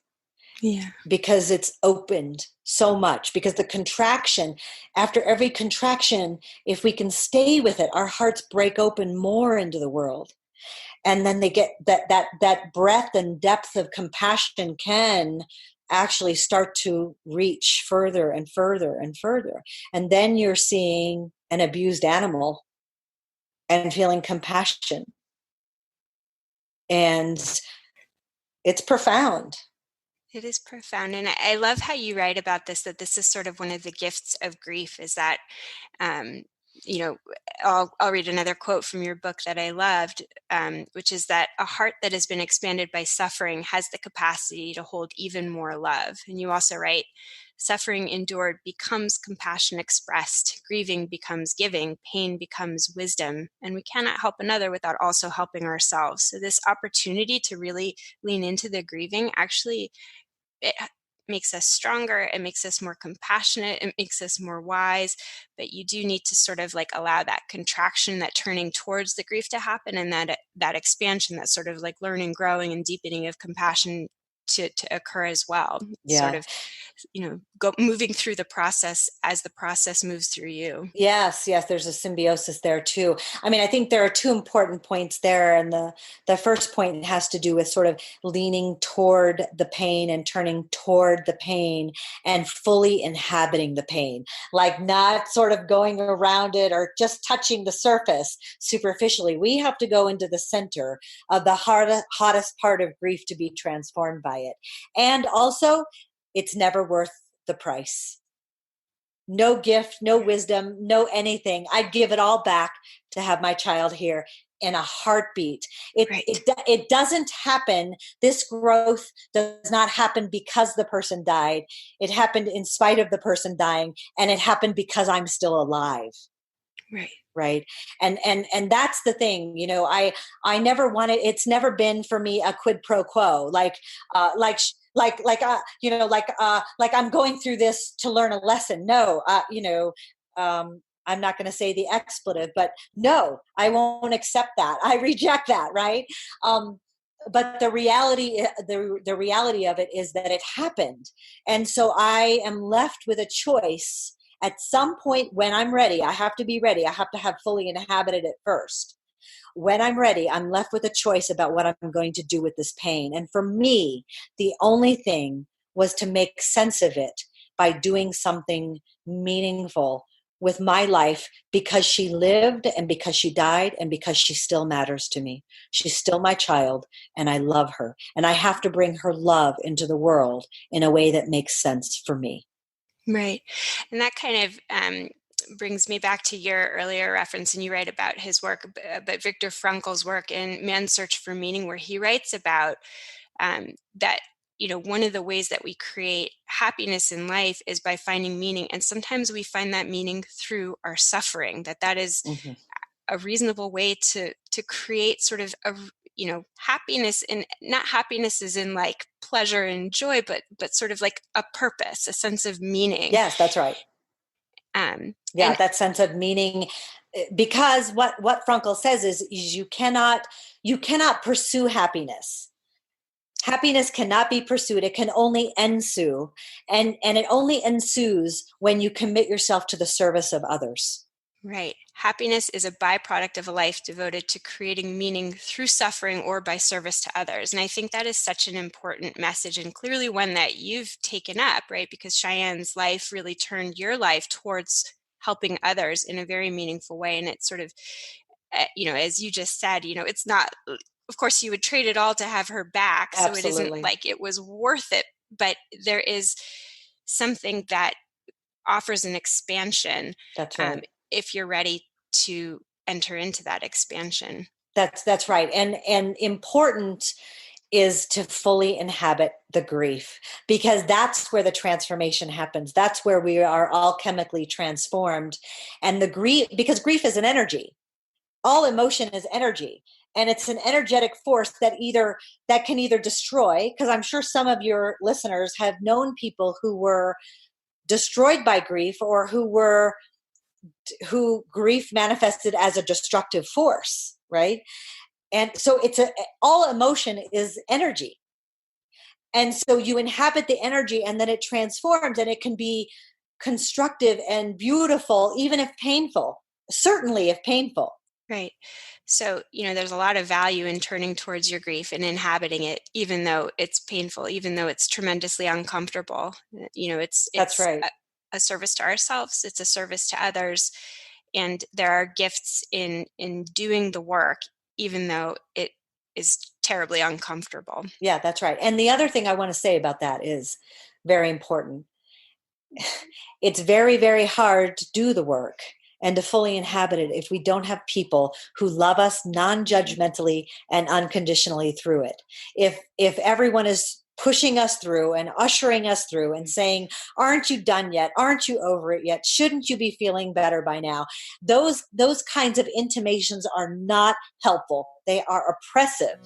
Yeah. Because it's opened so much. Because the contraction, after every contraction, if we can stay with it, our hearts break open more into the world. And then they get that breadth and depth of compassion can actually start to reach further and further and further. And then you're seeing an abused animal and feeling compassion. And it's profound. It is profound. And I love how you write about this, that this is sort of one of the gifts of grief, is that, you know, I'll read another quote from your book that I loved, which is that a heart that has been expanded by suffering has the capacity to hold even more love. And you also write, suffering endured becomes compassion expressed, grieving becomes giving, pain becomes wisdom, and we cannot help another without also helping ourselves. So this opportunity to really lean into the grieving actually, makes us stronger. It makes us more compassionate. It makes us more wise. But you do need to sort of like allow that contraction, that turning towards the grief to happen, and that expansion, that sort of like learning, growing, and deepening of compassion to occur as well. Yeah. Sort of, moving through the process as the process moves through you. Yes, there's a symbiosis there too. I mean, I think there are two important points there. And the first point has to do with sort of leaning toward the pain and turning toward the pain and fully inhabiting the pain, like not sort of going around it or just touching the surface superficially. We have to go into the center of the hottest part of grief to be transformed by it. And also, it's never worth the price. No gift, no wisdom, no anything. I'd give it all back to have my child here in a heartbeat. It doesn't happen. This growth does not happen because the person died. It happened in spite of the person dying, and it happened because I'm still alive. Right. And that's the thing, I never wanted, it's never been for me a quid pro quo, like I'm going through this to learn a lesson. No, I'm not going to say the expletive, but no, I won't accept that. I reject that. Right. But the reality of it is that it happened. And so I am left with a choice. At some point when I'm ready, I have to be ready. I have to have fully inhabited it first. When I'm ready, I'm left with a choice about what I'm going to do with this pain. And for me, the only thing was to make sense of it by doing something meaningful with my life, because she lived and because she died and because she still matters to me. She's still my child and I love her. And I have to bring her love into the world in a way that makes sense for me. Right. And that kind of brings me back to your earlier reference, and you write about his work, but Viktor Frankl's work in Man's Search for Meaning, where he writes about that, one of the ways that we create happiness in life is by finding meaning. And sometimes we find that meaning through our suffering, that is a reasonable way to create sort of happiness, and not happiness is in like pleasure and joy, but sort of like a purpose, a sense of meaning. Yes, that's right. That sense of meaning, because what Frankl says is you cannot pursue happiness. Happiness cannot be pursued. It can only ensue. And it only ensues when you commit yourself to the service of others. Right. Happiness is a byproduct of a life devoted to creating meaning through suffering or by service to others. And I think that is such an important message, and clearly one that you've taken up, right? Because Cheyenne's life really turned your life towards helping others in a very meaningful way. And it's sort of, as you just said, it's not, of course, you would trade it all to have her back. Absolutely. So it isn't like it was worth it, but there is something that offers an expansion. That's right. If you're ready to enter into that expansion. That's right. And important is to fully inhabit the grief, because that's where the transformation happens. That's where we are all chemically transformed. And the grief, because grief is an energy. All emotion is energy. And it's an energetic force that can either destroy, because I'm sure some of your listeners have known people who were destroyed by grief, or who grief manifested as a destructive force, right? And so all emotion is energy. And so you inhabit the energy, and then it transforms, and it can be constructive and beautiful, even if painful, certainly if painful. Right. So, there's a lot of value in turning towards your grief and inhabiting it, even though it's painful, even though it's tremendously uncomfortable. That's right. A service to ourselves. It's a service to others. And there are gifts in doing the work, even though it is terribly uncomfortable. Yeah, that's right. And the other thing I want to say about that is very important. It's very, very hard to do the work and to fully inhabit it if we don't have people who love us non-judgmentally and unconditionally through it. If everyone is pushing us through and ushering us through and saying, aren't you done yet? Aren't you over it yet? Shouldn't you be feeling better by now? Those kinds of intimations are not helpful. They are oppressive.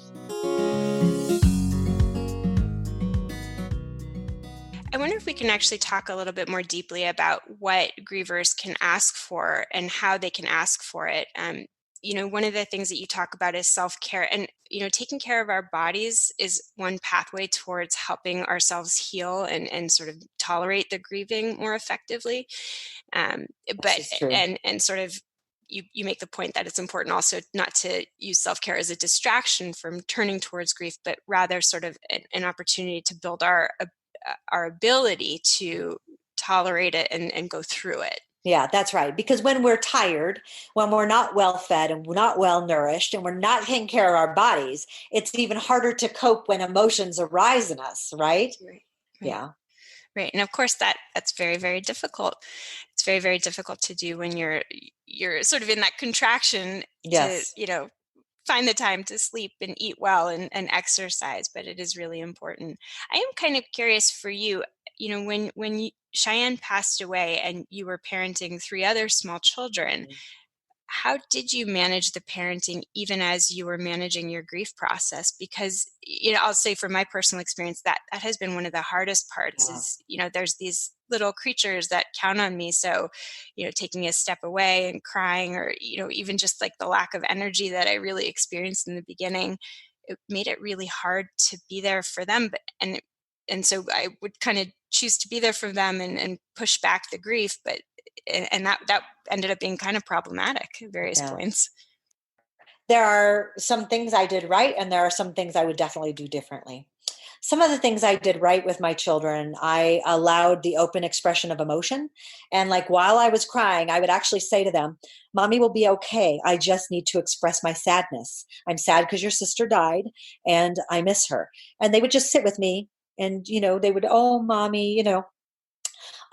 I wonder if we can actually talk a little bit more deeply about what grievers can ask for and how they can ask for it. One of the things that you talk about is self-care, and, taking care of our bodies is one pathway towards helping ourselves heal and sort of tolerate the grieving more effectively. But, and sort of, you make the point that it's important also not to use self-care as a distraction from turning towards grief, but rather sort of an opportunity to build our ability to tolerate it and go through it. Yeah, that's right. Because when we're tired, when we're not well fed and we're not well nourished and we're not taking care of our bodies, it's even harder to cope when emotions arise in us, right? Right. Yeah. Right. And of course that's very, very difficult. It's very, very difficult to do when you're sort of in that contraction Yes. to, find the time to sleep and eat well and exercise, but it is really important. I am kind of curious for you, when Cheyenne passed away and you were parenting 3 other small children, how did you manage the parenting even as you were managing your grief process? Because, I'll say from my personal experience that has been one of the hardest parts is, there's these little creatures that count on me. So, taking a step away and crying or, even just like the lack of energy that I really experienced in the beginning, it made it really hard to be there for them. And so I would kind of choose to be there for them and push back the grief, and that ended up being kind of problematic at various points. There are some things I did right, and there are some things I would definitely do differently. Some of the things I did right with my children, I allowed the open expression of emotion. And like while I was crying, I would actually say to them, Mommy will be okay. I just need to express my sadness. I'm sad because your sister died and I miss her. And they would just sit with me and, they would, oh, Mommy,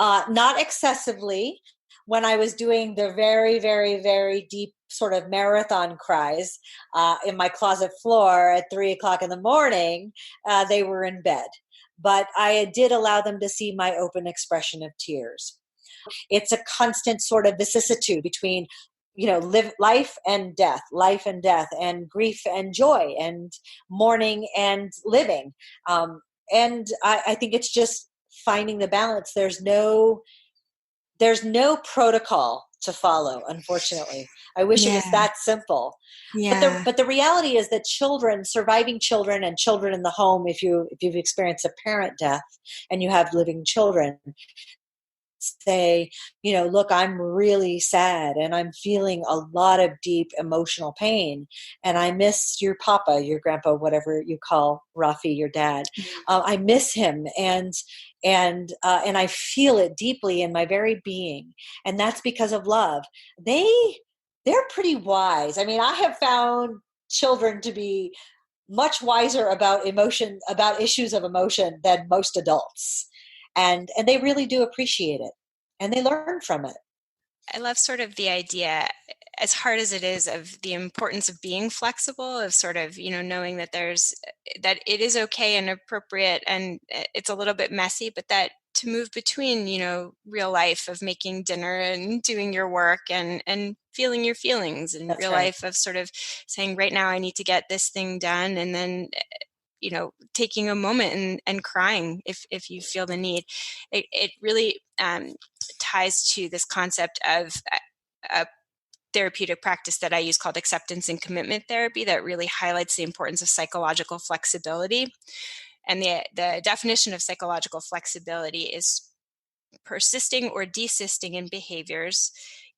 not excessively. When I was doing the very, very, very deep sort of marathon cries in my closet floor at 3:00 in the morning, they were in bed. But I did allow them to see my open expression of tears. It's a constant sort of vicissitude between, live life and death, and grief and joy, and mourning and living. And I think it's just finding the balance. There's no protocol to follow, unfortunately. I wish it was that simple. Yeah. But the reality is that surviving children and children in the home, if you've experienced a parent death and you have living children, say, look, I'm really sad and I'm feeling a lot of deep emotional pain and I miss your papa, your grandpa, whatever you call Rafi, your dad. I miss him and I feel it deeply in my very being. And that's because of love. They're pretty wise. I mean, I have found children to be much wiser about issues of emotion than most adults. And they really do appreciate it and they learn from it. I love sort of the idea, as hard as it is, of the importance of being flexible, of sort of, knowing that that it is okay and appropriate and it's a little bit messy, but that to move between, real life of making dinner and doing your work and feeling your feelings, and That's real right. life of sort of saying, right now I need to get this thing done, and then taking a moment and crying if you feel the need. It really ties to this concept of a therapeutic practice that I use called acceptance and commitment therapy that really highlights the importance of psychological flexibility. And the definition of psychological flexibility is persisting or desisting in behaviors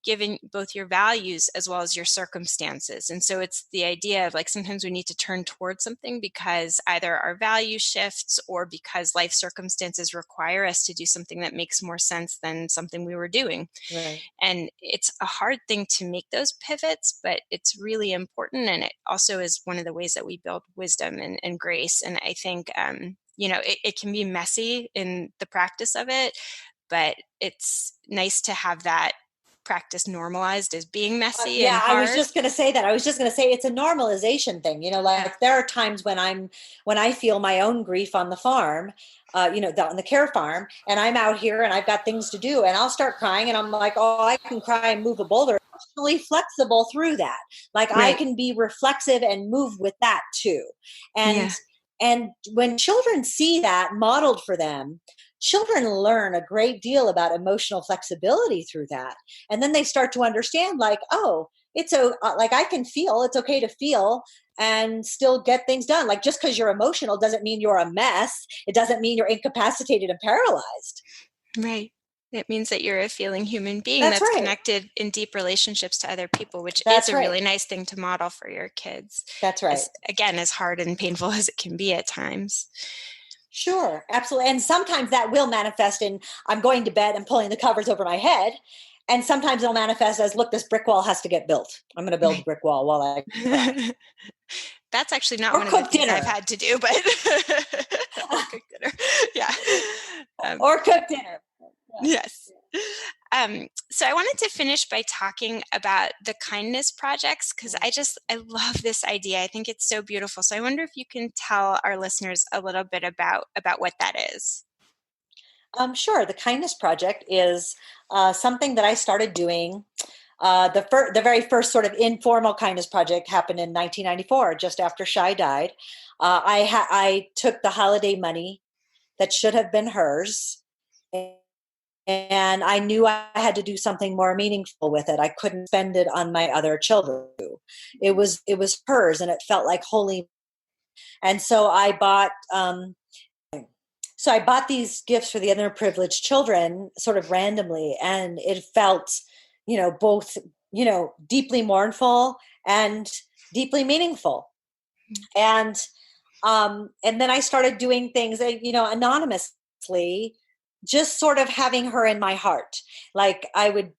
given both your values as well as your circumstances. And so it's the idea of like sometimes we need to turn towards something because either our value shifts or because life circumstances require us to do something that makes more sense than something we were doing. Right. And it's a hard thing to make those pivots, but it's really important. And it also is one of the ways that we build wisdom and grace. And I think, it can be messy in the practice of it, but it's nice to have that practice normalized as being messy and hard. I was just going to say that. I was just going to say it's a normalization thing. There are times when I feel my own grief on the farm, on the care farm, and I'm out here and I've got things to do, and I'll start crying, and I'm like, oh, I can cry and move a boulder. Emotionally flexible through that. Like right. I can be reflexive and move with that too. And when children see that modeled for them, children learn a great deal about emotional flexibility through that. And then they start to understand, like, oh, like I can feel, it's okay to feel and still get things done. Like, just because you're emotional doesn't mean you're a mess. It doesn't mean you're incapacitated and paralyzed. Right. It means that you're a feeling human being That's that's right. connected in deep relationships to other people, which That's is a right. really nice thing to model for your kids. That's right. Again, as hard and painful as it can be at times. Sure, absolutely. And sometimes that will manifest in, I'm going to bed and pulling the covers over my head. And sometimes it'll manifest as, look, this brick wall has to get built. I'm going to build a brick wall while I cry. That's actually not Or one of the cook things dinner. I've had to do, but or cook dinner. Yeah. Or cook dinner. Yes. So I wanted to finish by talking about the kindness projects, because I love this idea. I think it's so beautiful. So I wonder if you can tell our listeners a little bit about what that is. Sure. The Kindness Project is something that I started doing. The very first sort of informal kindness project happened in 1994, just after Shai died. I took the holiday money that should have been hers, and I knew I had to do something more meaningful with it. I couldn't spend it on my other children. It was hers, and it felt like holy. And so I bought these gifts for the underprivileged children sort of randomly, and it felt, both, deeply mournful and deeply meaningful. And then I started doing things, anonymously, just sort of having her in my heart. Like I would,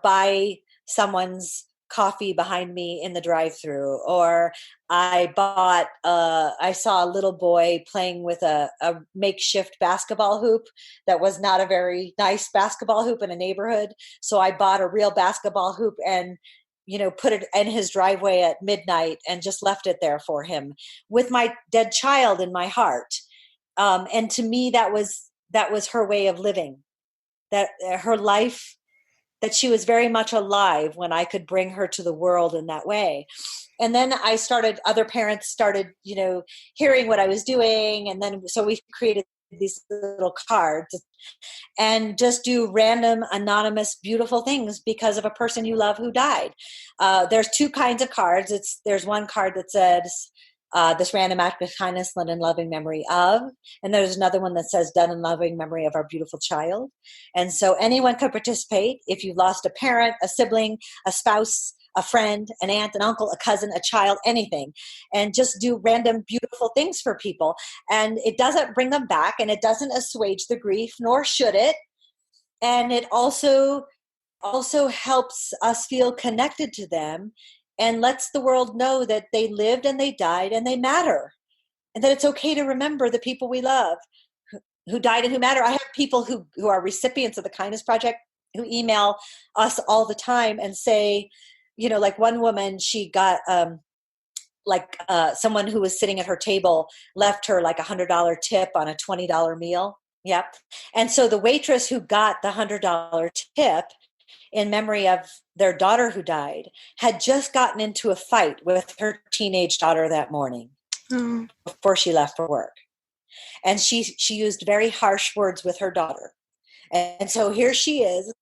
buy someone's coffee behind me in the drive-through, or I saw a little boy playing with a makeshift basketball hoop that was not a very nice basketball hoop in a neighborhood. So I bought a real basketball hoop and, put it in his driveway at midnight and just left it there for him with my dead child in my heart. And to me, that was her way of living, that her life, that she was very much alive when I could bring her to the world in that way. And then other parents started, hearing what I was doing. And then, so we created these little cards and just do random, anonymous, beautiful things because of a person you love who died. There's two kinds of cards. There's one card that says, this random act of kindness done in loving memory of, and there's another one that says done in loving memory of our beautiful child. And so anyone could participate. If you lost a parent, a sibling, a spouse, a friend, an aunt, an uncle, a cousin, a child, anything, and just do random beautiful things for people. And it doesn't bring them back, and it doesn't assuage the grief, nor should it. And it also helps us feel connected to them, and lets the world know that they lived and they died and they matter, and that it's okay to remember the people we love who died and who matter. I have people who are recipients of the Kindness Project who email us all the time and say, like one woman, she got someone who was sitting at her table left her like $100 tip on a $20 meal. Yep. And so the waitress who got the $100 tip in memory of their daughter who died had just gotten into a fight with her teenage daughter that morning before she left for work. And she used very harsh words with her daughter. And so here she is,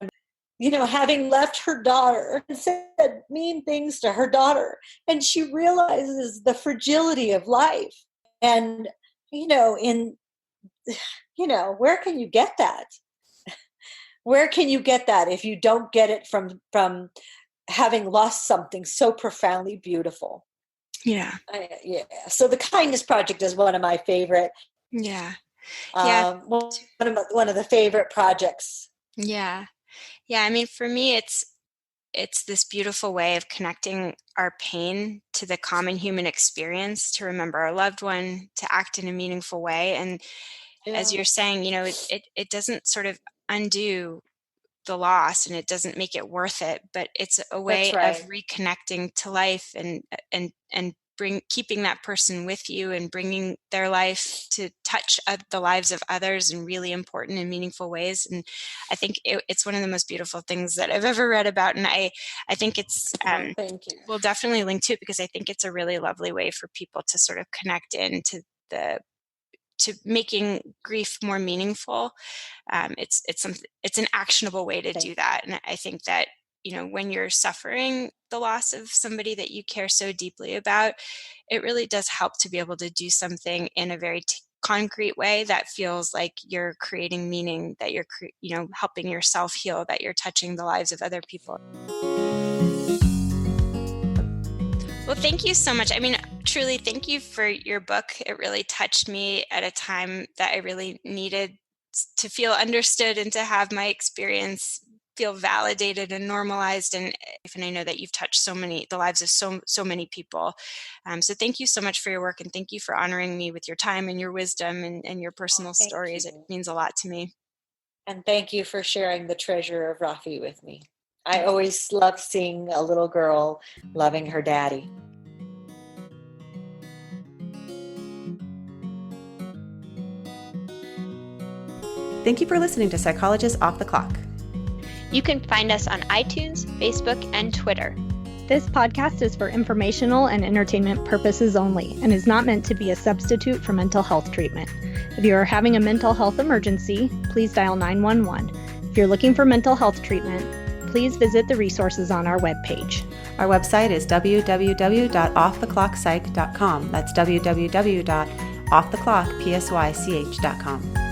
having left her daughter and said mean things to her daughter. And she realizes the fragility of life. And, where can you get that? Where can you get that if you don't get it from having lost something so profoundly beautiful? Yeah. So the Kindness Project is one of my favorite. Yeah. One of the favorite projects. Yeah. Yeah. I mean, for me, it's this beautiful way of connecting our pain to the common human experience, to remember our loved one, to act in a meaningful way. And as you're saying, it doesn't sort of undo the loss, and it doesn't make it worth it, but it's a way of reconnecting to life and keeping that person with you and bringing their life to touch the lives of others in really important and meaningful ways. And I think it's one of the most beautiful things that I've ever read about. And I think it's, Thank you. We'll definitely link to it, because I think it's a really lovely way for people to sort of connect into the making grief more meaningful. It's an actionable way to do that. And I think that, when you're suffering the loss of somebody that you care so deeply about, it really does help to be able to do something in a very concrete way that feels like you're creating meaning, that you're helping yourself heal, that you're touching the lives of other people. Well, thank you so much. I mean, truly, thank you for your book. It really touched me at a time that I really needed to feel understood and to have my experience feel validated and normalized. And I know that you've touched the lives of so many people. So thank you so much for your work, and thank you for honoring me with your time and your wisdom and your personal stories. It means a lot to me. And thank you for sharing the treasure of Rafi with me. I always love seeing a little girl loving her daddy. Thank you for listening to Psychologists Off the Clock. You can find us on iTunes, Facebook, and Twitter. This podcast is for informational and entertainment purposes only and is not meant to be a substitute for mental health treatment. If you are having a mental health emergency, please dial 911. If you're looking for mental health treatment, please visit the resources on our webpage. Our website is www.offtheclockpsych.com. That's www.offtheclockpsych.com.